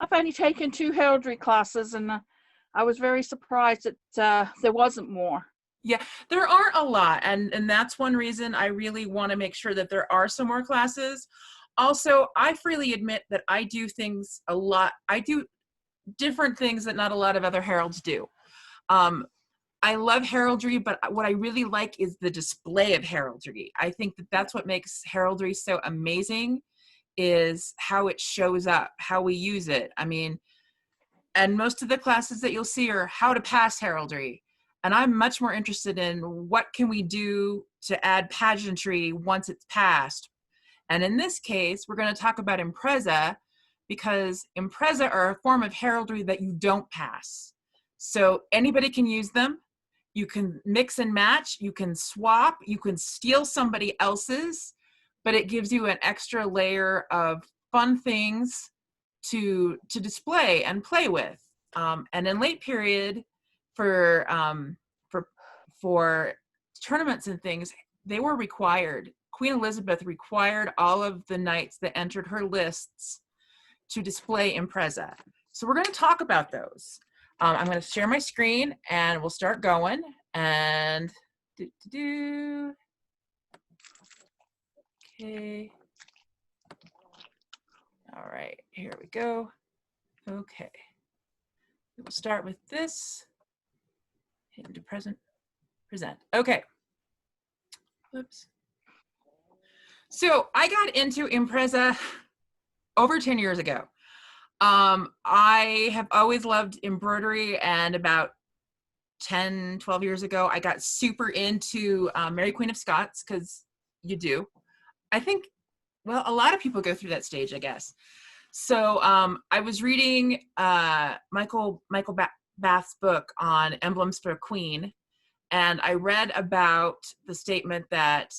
I've only taken 2 heraldry classes, and I was very surprised that there wasn't more. Yeah, there aren't a lot, and that's one reason I really want to make sure that there are some more classes. Also, I freely admit that I do things a lot. I do different things that not a lot of other heralds do. I love heraldry, but what I really like is the display of heraldry. I think that that's what makes heraldry so amazing, is how it shows up, how we use it. I mean, and most of the classes that you'll see are how to pass heraldry. And I'm much more interested in what can we do to add pageantry once it's passed. And in this case, we're going to talk about Imprese, because Imprese are a form of heraldry that you don't pass. So anybody can use them. You can mix and match, you can swap, you can steal somebody else's, but it gives you an extra layer of fun things to display and play with. And in late period, for tournaments and things, they were required. Queen Elizabeth required all of the knights that entered her lists to display Imprese. So we're going to talk about those. I'm going to share my screen and we'll start going. And okay. All right, here we go. Okay. We'll start with this. Hit into present. Present. Okay. Oops. So I got into Imprese over 10 years ago. I have always loved embroidery, and about 10, 12 years ago, I got super into Mary Queen of Scots, because you do. I think, well, a lot of people go through that stage, I guess. So I was reading Michael Bath's book on emblems for a queen, and I read about the statement that,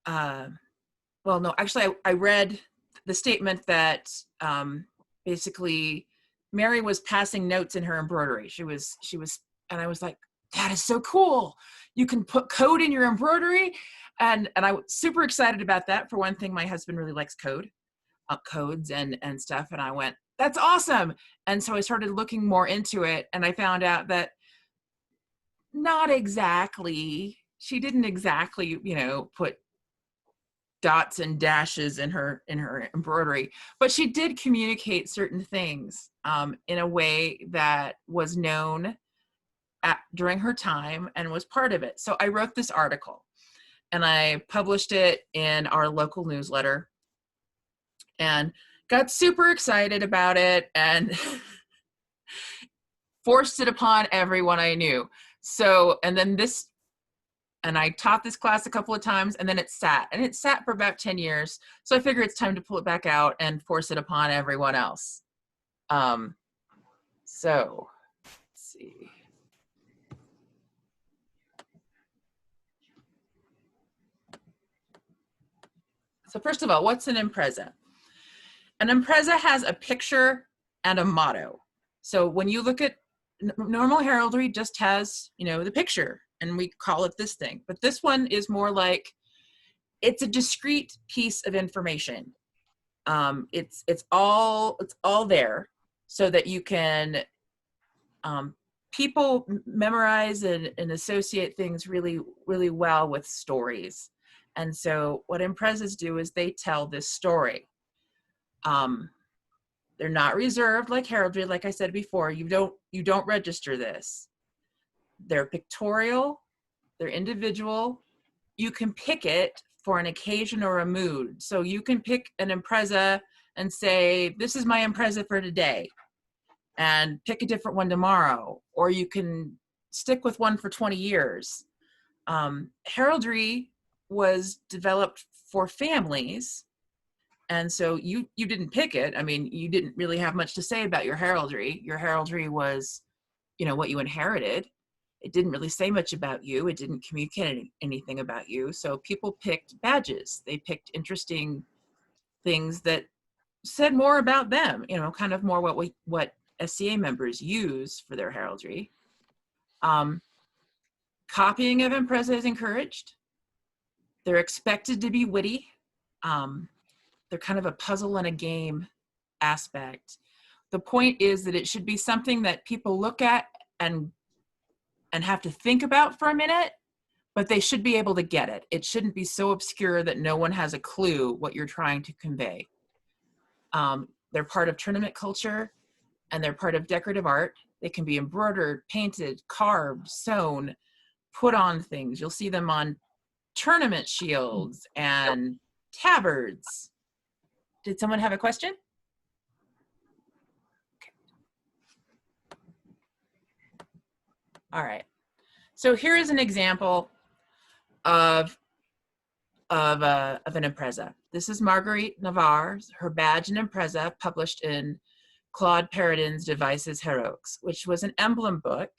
well, no, actually, I read the statement that basically Mary was passing notes in her embroidery. She was, and I was like, that is so cool. You can put code in your embroidery. And I was super excited about that. For one thing, my husband really likes codes and stuff. And I went, that's awesome. And so I started looking more into it, and I found out that not exactly, she didn't exactly, put dots and dashes in her embroidery, but she did communicate certain things in a way that was known during her time and was part of it. So I wrote this article and I published it in our local newsletter and got super excited about it and forced it upon everyone I knew. So, and I taught this class a couple of times, and then it sat for about 10 years. So I figure it's time to pull it back out and force it upon everyone else. So let's see. So first of all, what's an Imprese? An Imprese has a picture and a motto. So when you look at normal heraldry, just has, the picture, and we call it this thing. But this one is more like, it's a discrete piece of information. It's all there so that you can, people memorize and associate things really, really well with stories. And so what Impreses do is they tell this story. They're not reserved like heraldry, like I said before. You don't register this. They're pictorial, they're individual. You can pick it for an occasion or a mood. So you can pick an Imprese and say, this is my Imprese for today, and pick a different one tomorrow. Or you can stick with one for 20 years. Heraldry was developed for families. And so you didn't pick it. I mean, you didn't really have much to say about your heraldry. Your heraldry was, what you inherited. It didn't really say much about you. It didn't communicate anything about you. So people picked badges. They picked interesting things that said more about them, kind of more what SCA members use for their heraldry. Copying of Imprese is encouraged. They're expected to be witty. They're kind of a puzzle and a game aspect. The point is that it should be something that people look at and have to think about for a minute, but they should be able to get it. It shouldn't be so obscure that no one has a clue what you're trying to convey. They're part of tournament culture, and they're part of decorative art. They can be embroidered, painted, carved, sewn, put on things. You'll see them on tournament shields and tabards. Did someone have a question? Okay. All right. So here is an example of an Imprese. This is Marguerite Navarre's, her badge and Imprese, published in Claude Peridin's Devices Heroics, which was an emblem book.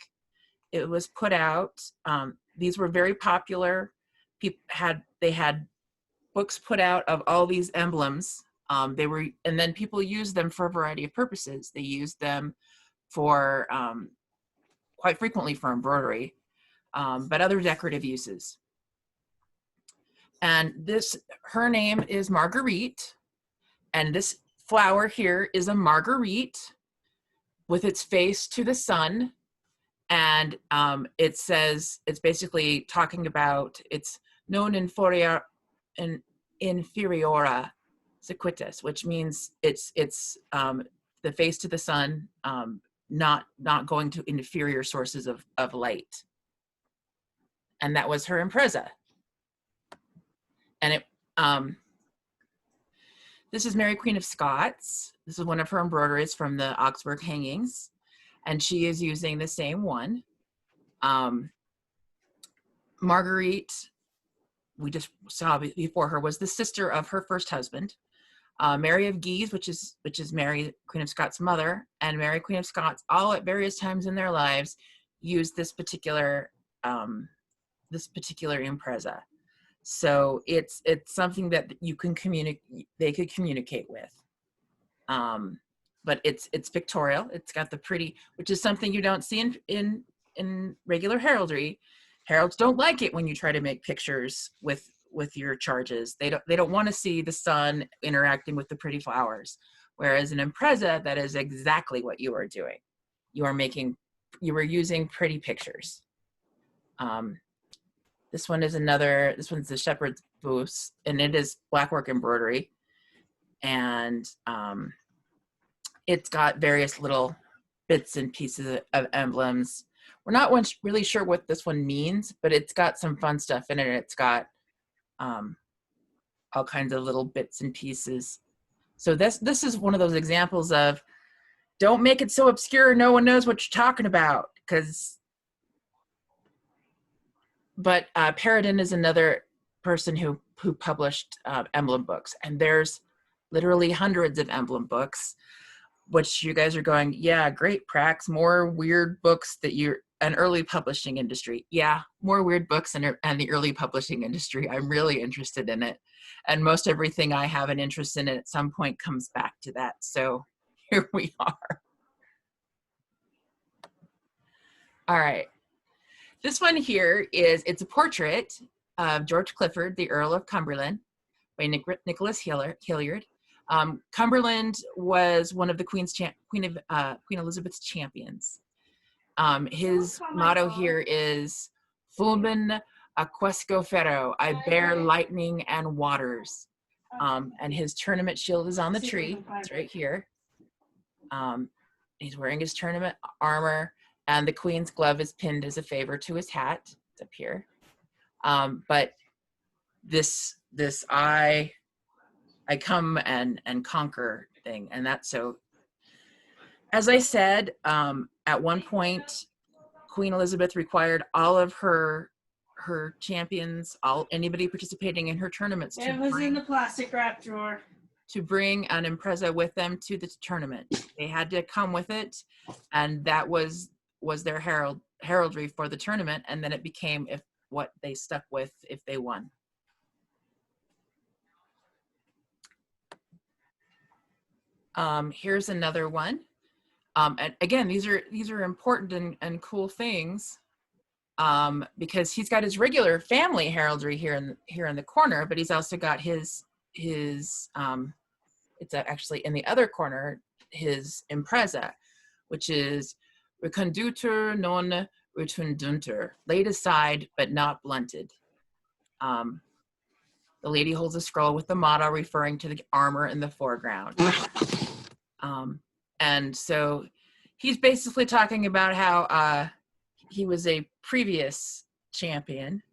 It was put out. These were very popular. They had books put out of all these emblems. And then people used them for a variety of purposes. They used them for quite frequently for embroidery, but other decorative uses. And her name is Marguerite, and this flower here is a marguerite with its face to the sun. And it says, it's basically talking about, it's non inferiora sequitus, which means it's the face to the sun, not going to inferior sources of light. And that was her Imprese. And this is Mary Queen of Scots. This is one of her embroideries from the Augsburg hangings. And she is using the same one. Marguerite, we just saw before her, was the sister of her first husband. Mary of Guise, which is Mary Queen of Scots' mother, and Mary Queen of Scots, all at various times in their lives, used this particular Imprese. So it's something that you can they could communicate with. But it's pictorial. It's got the pretty, which is something you don't see in regular heraldry. Heralds don't like it when you try to make pictures with your charges. They don't want to see the sun interacting with the pretty flowers. Whereas an Imprese, that is exactly what you are doing. You are using pretty pictures. This one's the shepherd's booths, and it is blackwork embroidery. And it's got various little bits and pieces of emblems. We're not really sure what this one means, but it's got some fun stuff in it. It's got all kinds of little bits and pieces. So this is one of those examples of, don't make it so obscure no one knows what you're talking about. But Peridin is another person who published emblem books, and there's literally hundreds of emblem books, which you guys are going, yeah, great, Prax, more weird books an early publishing industry. Yeah, more weird books and the early publishing industry. I'm really interested in it. And most everything I have an interest in at some point comes back to that. So here we are. All right. This one here it's a portrait of George Clifford, the Earl of Cumberland, by Nicholas Hilliard. Cumberland was one of the Queen Elizabeth's champions. His motto here is "Fulmen aquesco ferro," I bear lightning and waters. And his tournament shield is on the tree. It's right here. He's wearing his tournament armor, and the Queen's glove is pinned as a favor to his hat. It's up here. But this I come and conquer thing, and that's so. As I said, at one point, Queen Elizabeth required all of her champions, anybody participating in her tournaments. It was in the plastic wrap drawer. To bring an Imprese with them to the tournament. They had to come with it, and that was their heraldry for the tournament, and then it became what they stuck with if they won. Here's another one. And again, these are important and cool things, because he's got his regular family heraldry here in the corner, but he's also got his it's actually in the other corner, his Imprese, which is recondutur non rotunduntur, laid aside but not blunted. The lady holds a scroll with the motto referring to the armor in the foreground. And so he's basically talking about how he was a previous champion.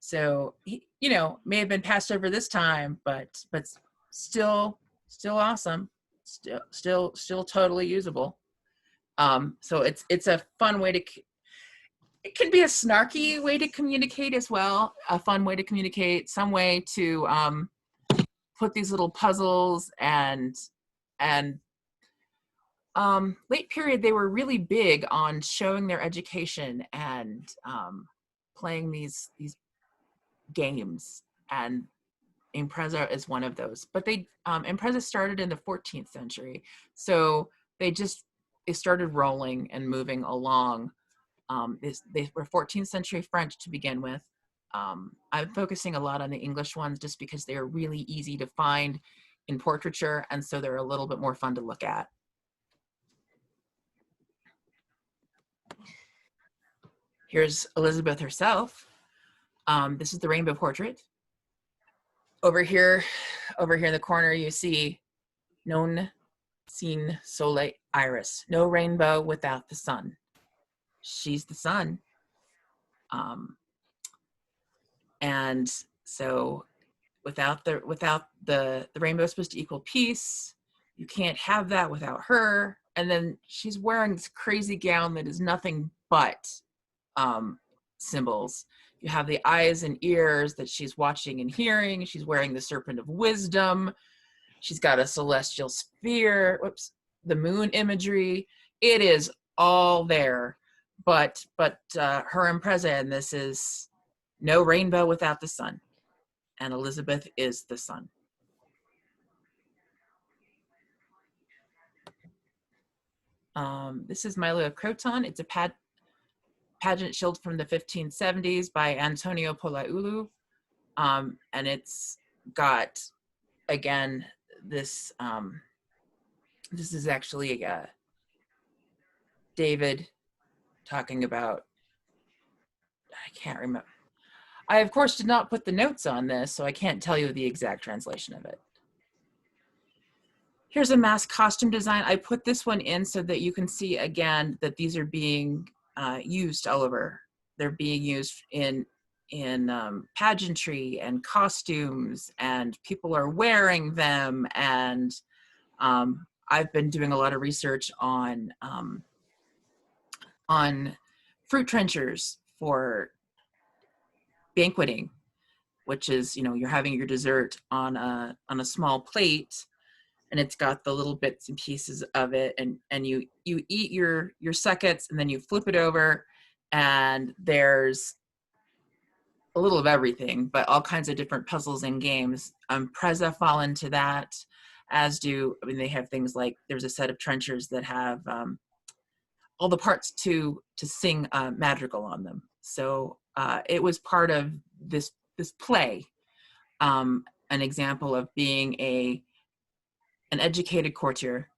So he, you know, may have been passed over this time, but still awesome, still totally usable. So it's a fun way to. It can be a snarky way to communicate as well, a fun way to communicate, some way to put these little puzzles and late period, they were really big on showing their education and playing these games, and Imprese is one of those. But they Imprese started in the 14th century, so it started rolling and moving along. They were 14th century French to begin with. I'm focusing a lot on the English ones just because they are really easy to find in portraiture, and so they're a little bit more fun to look at. Here's Elizabeth herself. This is the rainbow portrait. Over here in the corner, you see non sin sole iris, no rainbow without the sun. She's the sun. And so without the rainbow is supposed to equal peace. You can't have that without her. And then she's wearing this crazy gown that is nothing but symbols. You have the eyes and ears that she's watching and hearing. She's wearing the serpent of wisdom. She's got a celestial sphere. Whoops, the moon imagery. It is all there. But her Imprese, and this is no rainbow without the sun. And Elizabeth is the sun. This is Milo of Croton. It's a pageant shield from the 1570s by Antonio Polaulu. And it's got, again, this is actually David talking about, I can't remember. I, of course, did not put the notes on this, so I can't tell you the exact translation of it. Here's a mask costume design. I put this one in so that you can see, again, that these are being used all over. They're being used in pageantry and costumes, and people are wearing them. And I've been doing a lot of research on fruit trenchers for banqueting, which is, you know, you're having your dessert on a small plate, and it's got the little bits and pieces of it, and you eat your suckets, and then you flip it over, and there's a little of everything, but all kinds of different puzzles and games. Imprese fall into that, as do, I mean, they have things like, there's a set of trenchers that have all the parts to sing a madrigal on them. So it was part of this play, an example of being an educated courtier,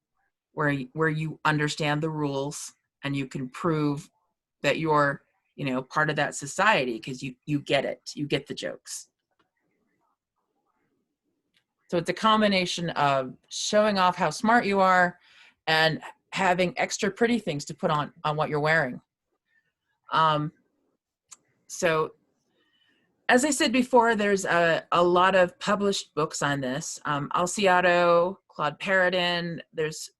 where you understand the rules and you can prove that you're, you know, part of that society because you get it, you get the jokes. So it's a combination of showing off how smart you are and having extra pretty things to put on what you're wearing. So as I said before, there's a lot of published books on this. Alciato, Claude Paradin, there's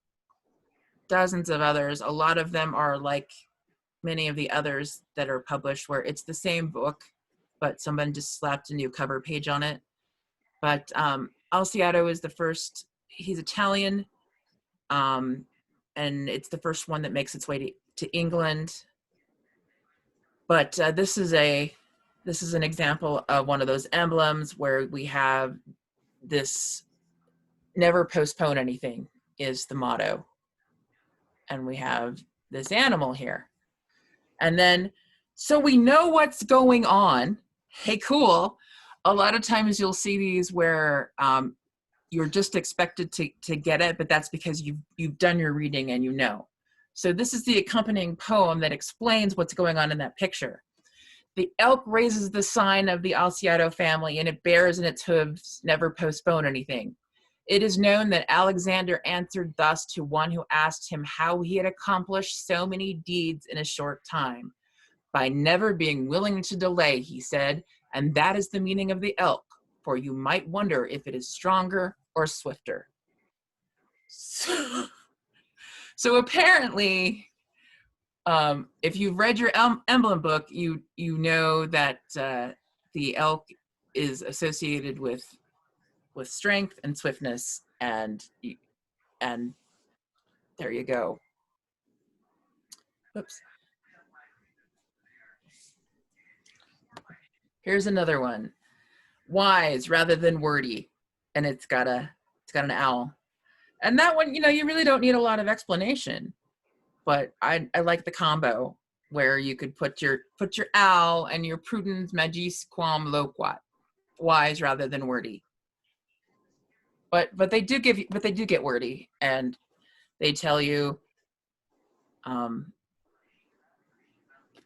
dozens of others. A lot of them are like many of the others that are published, where it's the same book, but someone just slapped a new cover page on it. But Alciato is the first. He's Italian, and it's the first one that makes its way to England. But this is an example of one of those emblems where we have this "never postpone anything" is the motto, and we have this animal here. And then, so we know what's going on. Hey, cool. A lot of times you'll see these where you're just expected to get it, but that's because you've done your reading and you know. So this is the accompanying poem that explains what's going on in that picture. The elk raises the sign of the Alciato family, and it bears in its hooves, never postpone anything. It is known that Alexander answered thus to one who asked him how he had accomplished so many deeds in a short time. By never being willing to delay, he said, and that is the meaning of the elk, for you might wonder if it is stronger or swifter. So apparently, if you've read your emblem book, you know that the elk is associated with strength and swiftness, and there you go. Oops. Here's another one. Wise rather than wordy, and it's got an owl. And that one, you really don't need a lot of explanation, but I like the combo where you could put your owl and your prudens magis quam loquat, wise rather than wordy. But they do get wordy, and they tell you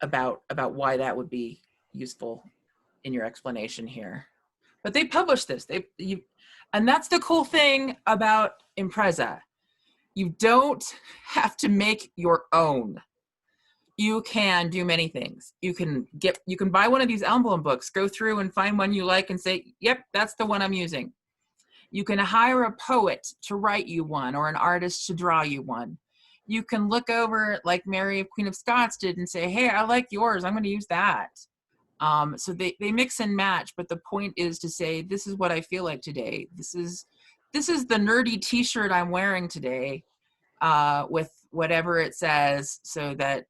about why that would be useful in your explanation here. But they published this. And that's the cool thing about Imprese. You don't have to make your own. You can do many things. You can buy one of these emblem books, go through and find one you like and say, yep, that's the one I'm using. You can hire a poet to write you one, or an artist to draw you one. You can look over like Mary, Queen of Scots, did and say, hey, I like yours, I'm going to use that. So they mix and match, but the point is to say, this is what I feel like today. This is the nerdy t-shirt I'm wearing today, with whatever it says, so that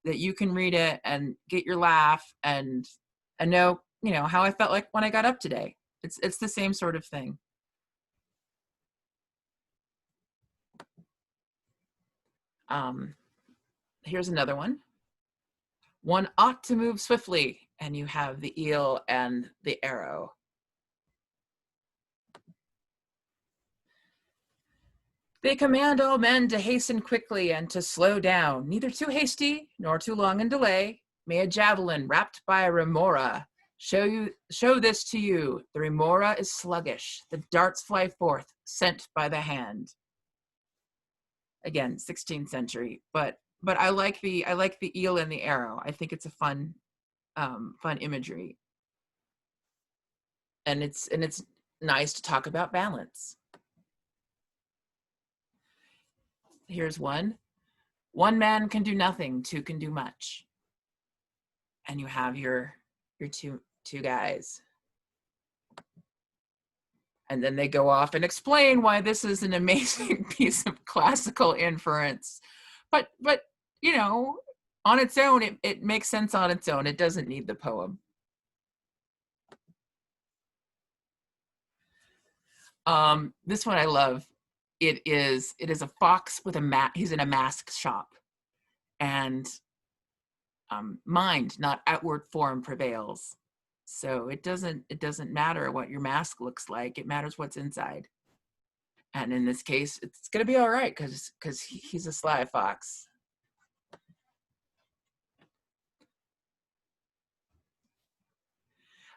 you can read it and get your laugh and know, how I felt like when I got up today. It's the same sort of thing. Here's another one. One ought to move swiftly, and you have the eel and the arrow. They command all men to hasten quickly and to slow down, neither too hasty nor too long in delay. May a javelin wrapped by a remora show this to you. The remora is sluggish, the darts fly forth, sent by the hand. Again, 16th century, but I like the eel and the arrow. I think it's a fun imagery, and it's nice to talk about balance. Here's one. One man can do nothing, two can do much. And you have your two guys. And then they go off and explain why this is an amazing piece of classical inference. But on its own, it makes sense on its own. It doesn't need the poem. This one I love. It is a fox with a mask. He's in a mask shop, and mind, not outward form, prevails. So it doesn't matter what your mask looks like. It matters what's inside. And in this case, it's gonna be all right because he's a sly fox.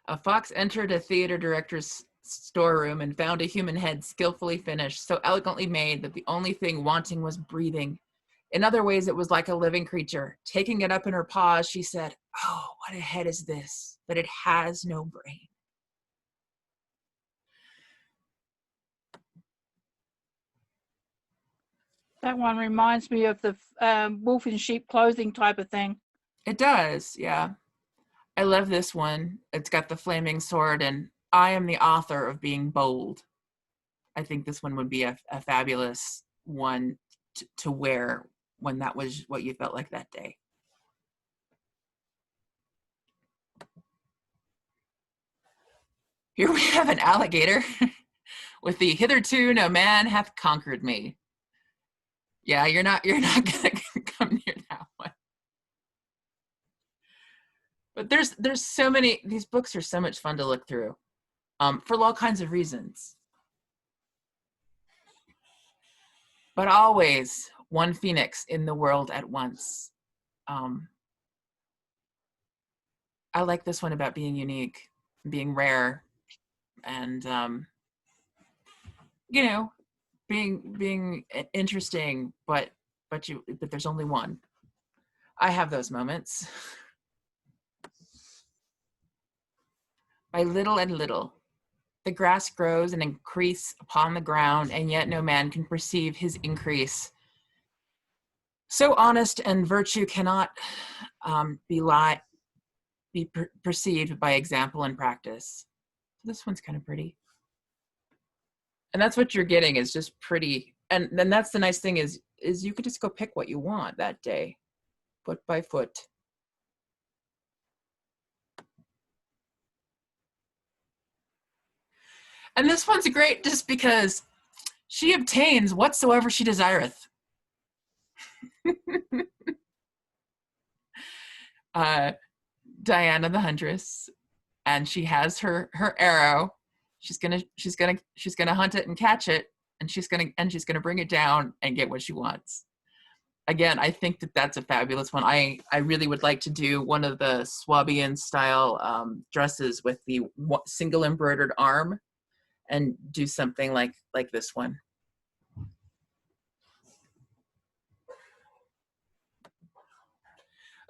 A fox entered a theater director's storeroom and found a human head skillfully finished, so elegantly made that the only thing wanting was breathing. In other ways, it was like a living creature. Taking it up in her paws, she said, "Oh, what a head is this, but it has no brain." That one reminds me of the wolf in sheep clothing type of thing. It does, yeah. I love this one. It's got the flaming sword, and I am the author of being bold. I think this one would be a fabulous one to wear when that was what you felt like that day. Here we have an alligator with the "hitherto no man hath conquered me." Yeah, you're not gonna come near that one. But there's so many. These books are so much fun to look through, for all kinds of reasons. but always one phoenix in the world at once. I like this one about being unique, being rare, and you know, being interesting, but there's only one. I have those moments. By little and little, the grass grows and increase upon the ground, and yet no man can perceive his increase. So honest and virtue cannot be perceived by example and practice. This one's kind of pretty. And that's what you're getting, is just pretty. And then that's the nice thing is you could just go pick what you want that day, foot by foot. And this one's great just because she obtains whatsoever she desireth. Diana the Huntress, and she has her arrow. She's gonna hunt it and catch it, and she's gonna bring it down and get what she wants. Again, I think that's a fabulous one. I really would like to do one of the Swabian style dresses with the single embroidered arm, and do something like this one.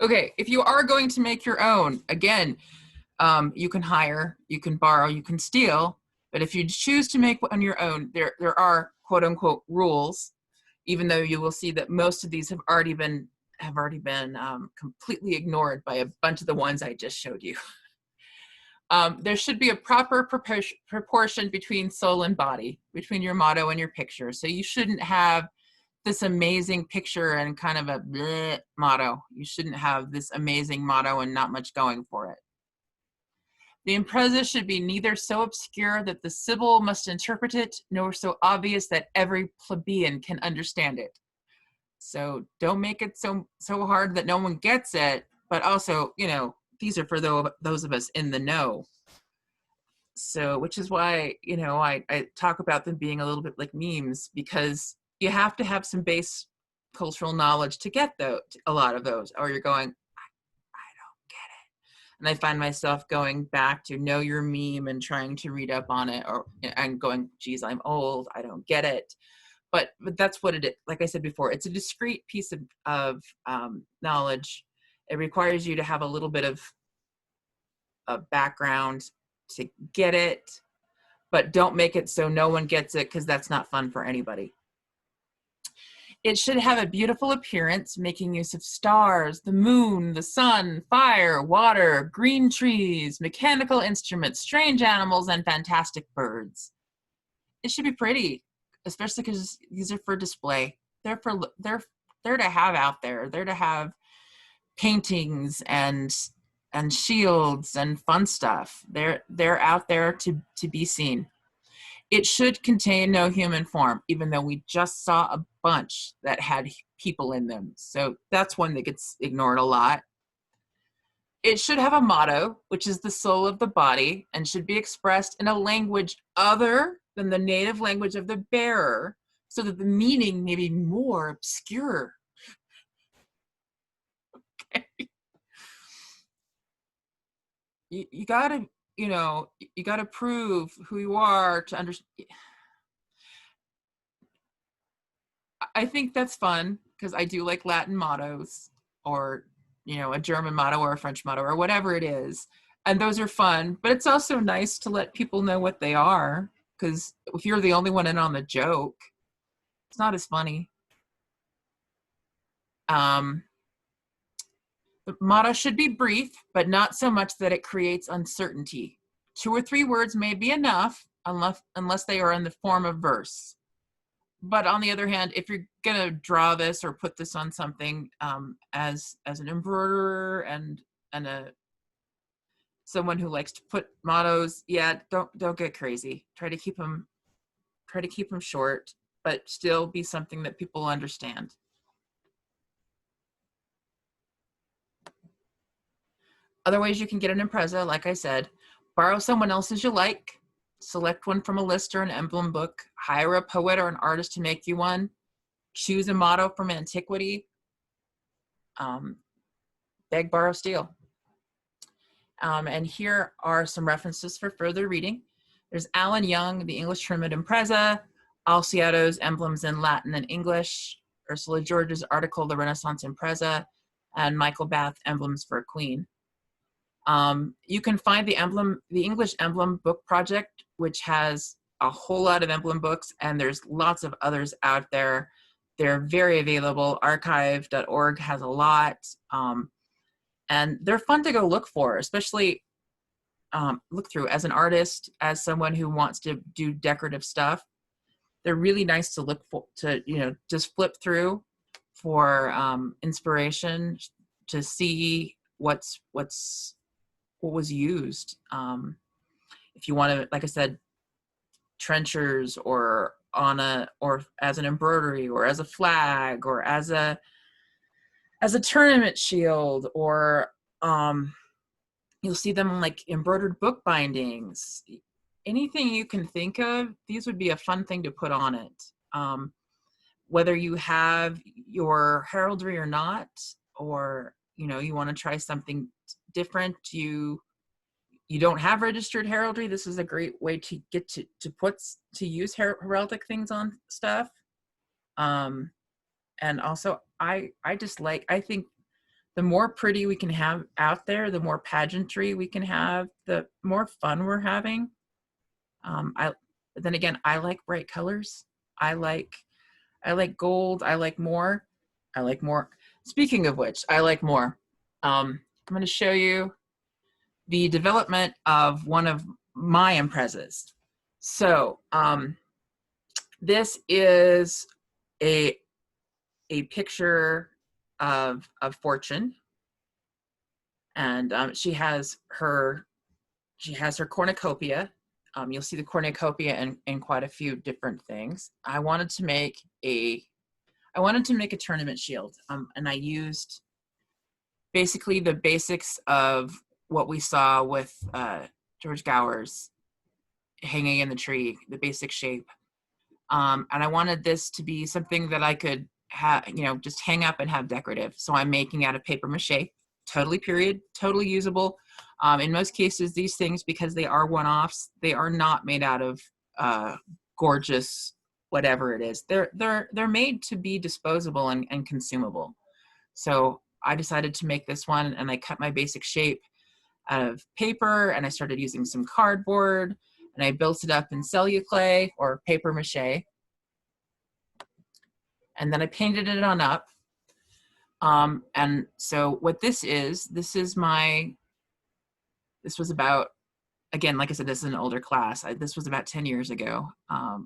Okay, if you are going to make your own, again, you can hire, you can borrow, you can steal, but if you choose to make on your own, there are quote unquote rules, even though you will see that most of these have already been completely ignored by a bunch of the ones I just showed you. There should be a proper proportion between soul and body, between your motto and your picture. So you shouldn't have this amazing picture and kind of a bleh motto. You shouldn't have this amazing motto and not much going for it. The Imprese should be neither so obscure that the Sibyl must interpret it, nor so obvious that every plebeian can understand it. So don't make it so hard that no one gets it, but also, you know, these are for those of us in the know. So, which is why, you know, I talk about them being a little bit like memes, because you have to have some base cultural knowledge to get a lot of those, or you're going, I don't get it. And I find myself going back to know your meme and trying to read up on it, and going, geez, I'm old, I don't get it. But that's what it is. Like I said before, it's a discrete piece of knowledge. It requires you to have a little bit of background to get it, but don't make it so no one gets it, because that's not fun for anybody. It should have a beautiful appearance, making use of stars, the moon, the sun, fire, water, green trees, mechanical instruments, strange animals, and fantastic birds. It should be pretty, especially because these are for display. They're to have out there. They're to have paintings and shields and fun stuff. They're out there to be seen. It should contain no human form, even though we just saw a bunch that had people in them. So that's one that gets ignored a lot. It should have a motto, which is the soul of the body, and should be expressed in a language other than the native language of the bearer, so that the meaning may be more obscure. Okay. You gotta, you know, you gotta prove who you are to understand. I think that's fun, because I do like Latin mottos, or, you know, a German motto or a French motto or whatever it is. And those are fun, but it's also nice to let people know what they are, because if you're the only one in on the joke, it's not as funny. The motto should be brief, but not so much that it creates uncertainty. 2 or 3 words may be enough, unless they are in the form of verse. But on the other hand, if you're gonna draw this or put this on something, as an embroiderer and someone who likes to put mottos, yeah, don't get crazy. Try to keep them short, but still be something that people understand. Other ways you can get an Imprese, like I said, borrow someone else's you like, select one from a list or an emblem book, hire a poet or an artist to make you one. choose a motto from antiquity, beg, borrow, steal. And here are some references for further reading. There's Alan Young, The English Trimmed Impresa, Alciato's Emblems in Latin and English, Ursula George's article, The Renaissance Impresa, and Michael Bath, Emblems for a Queen. You can find the English Emblem Book Project, which has a whole lot of emblem books, and there's lots of others out there. They're very available. Archive.org has a lot. And they're fun to go look for, especially look through as an artist, as someone who wants to do decorative stuff. They're really nice to look for, to, you know, just flip through for inspiration, to see what was used. If you want to, like I said, trenchers or or as an embroidery or as a flag or as a tournament shield, or you'll see them on like embroidered book bindings. Anything you can think of, these would be a fun thing to put on it. Whether you have your heraldry or not, or you know, you want to try something different, you don't have registered heraldry, this is a great way to get to use heraldic things on stuff. And also I think the more pretty we can have out there, the more pageantry we can have, the more fun we're having. But then again, I like bright colors. I like gold. I like more. Speaking of which, I like more. I'm going to show you the development of one of my Impresas. So this is a picture of Fortune, and she has her cornucopia. You'll see the cornucopia in quite a few different things. I wanted to make a tournament shield, and I used basically the basics of what we saw with George Gower's hanging in the tree, the basic shape. And I wanted this to be something that I could have, you know, just hang up and have decorative. So I'm making out of paper mache, totally period, totally usable. In most cases, these things, because they are one-offs, they are not made out of gorgeous whatever it is. They're made to be disposable and consumable. So I decided to make this one, and I cut my basic shape out of paper, and I started using some cardboard, and I built it up in celluclay or paper mache. And then I painted it on up. And so what this was about, again, like I said, this is an older class. This was about 10 years ago.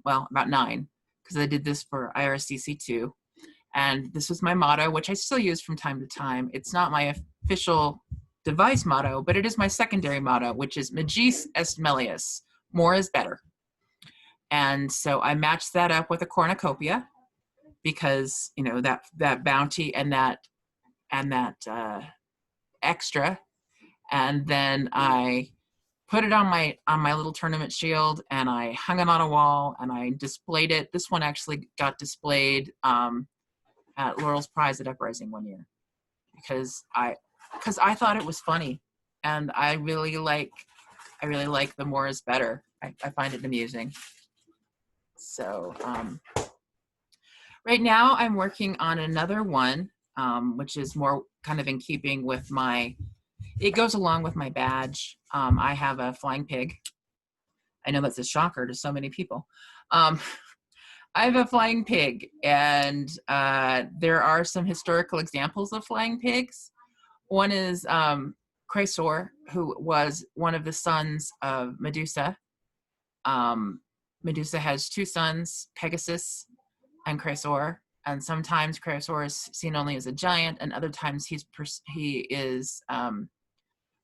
Well, about 9, because I did this for IRCC2. And this was my motto, which I still use from time to time. It's not my official device motto, but it is my secondary motto, which is Magis est melius, more is better. And so I matched that up with a cornucopia, because, you know, that bounty and that extra. And then I put it on my little tournament shield, and I hung it on a wall, and I displayed it. This one actually got displayed at Laurel's Prize at Uprising one year, because I thought it was funny, and I really like the more is better. I find it amusing. So right now I'm working on another one, which is more kind of in keeping with it goes along with my badge. I have a flying pig. I know that's a shocker to so many people. I have a flying pig, and there are some historical examples of flying pigs. One is Chrysaor, who was one of the sons of Medusa. Medusa has 2 sons, Pegasus and Chrysaor, and sometimes Chrysaor is seen only as a giant, and other times he is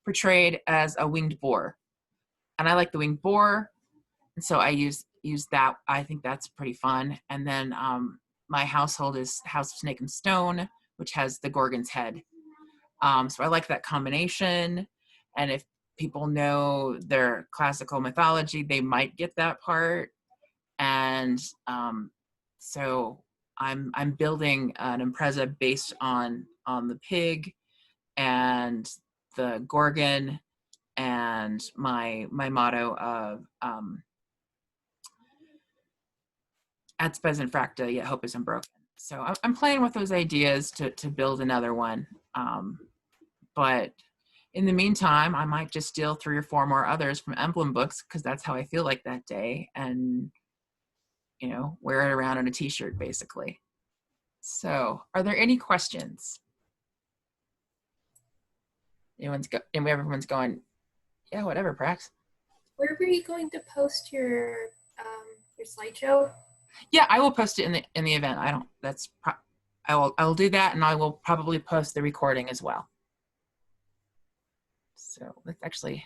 portrayed as a winged boar. And I like the winged boar, and so I use that. I think that's pretty fun. And then my household is House of Snake and Stone, which has the Gorgon's head. So I like that combination. And if people know their classical mythology, they might get that part. And so I'm building an Imprese based on the pig and the Gorgon and my motto of ad spes infracta, yet hope isn't broken. So I'm playing with those ideas to build another one. But in the meantime, I might just steal 3 or 4 more others from emblem books because that's how I feel like that day, and you know, wear it around on a t-shirt basically. So are there any questions? Everyone's going, yeah, whatever, Prax. Where were you going to post your slideshow? Yeah, I will post it in the event. I will do that, and I will probably post the recording as well. So let's actually